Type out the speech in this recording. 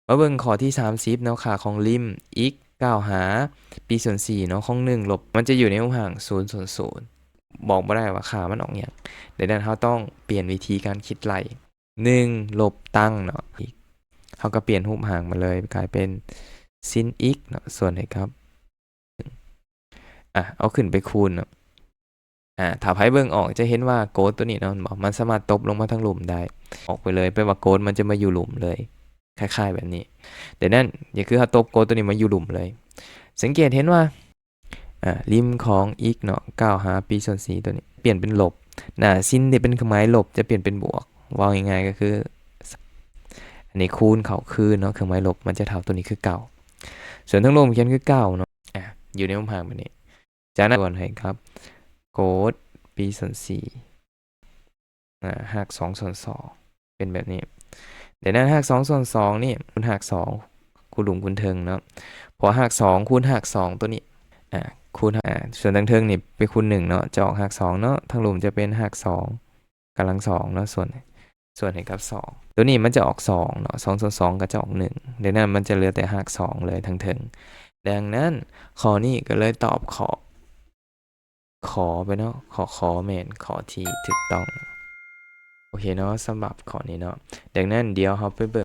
มาเบิ่งข้อที่30เนาะค่าของริม x 9หา p ส่วน4เนาะของ1ลบมันจะอยู่ในรูปห่าง0ส่วน0บอกบ่ได้ว่าค่ามันออกหยังดังนั้นเราต้องเปลี่ยนวิธีการคิดไล่1ลบตั้งเนาะเราก็เปลี่ยนรูปห่างมาเลยกลายเป็นsin x เนาะส่วนไหนครับเอาขึ้นไปคูณเนาะถ้าไพ่เบิ่งออกจะเห็นว่าโกดตัวนี้เนาะมันสามารถตบลงมาทั้งหลุมได้ออกไปเลยแปลว่าโกดมันจะมาอยู่หลุมเลยคล้ายๆแบบนี้แต่นั่นอย่าคือถ้าตบโกดตัวนี้มาอยู่หลุมเลยสังเกตเห็นว่าริมของอีกเนาะ9หา p ส่วน4ตัวนี้เปลี่ยนเป็นลบซินที่เป็นเครื่องหมายลบจะเปลี่ยนเป็นบวกว่าง่ายๆก็คืออันนี้คูณเข้าคืนเนาะเครื่องหมายลบมันจะเท่าตัวนี้คือเก่าส่วนทั้งรวมเขียนคือเก่าเนาะอยู่ในมุมห่างแบบนี้จากนั้นส่วนให้ครับโกด p ส่วน4หัก2ส่วน2เป็นแบบนี้เดี๋ยวนั้นหัก2ส่วน2นี่คูณหัก2คูณหลุมคูณเทิงเนาะพอหัก2คูณหัก2ตัวนี้คูณส่วนทั้งเทิงนี่ไปคูณ1เนาะจะออกหัก2เนาะทั้งหลุมจะเป็นหัก2กำลัง2เนาะส่วนให้กับ2ตัวนี้มันจะออก2เนาะ2ส่วน2ก็จะออก1ดังนั้นมันจะเหลือแต่หัก2เลยทั้งเทิงดังนั้นข้อนี้ก็เลยตอบขอไปเนาะขอแมนขอที่ถูกต้องโอเคเนาะสำหรับข้อนี้เนาะดังนั้นเดี๋ยวเราไปเบิ่ง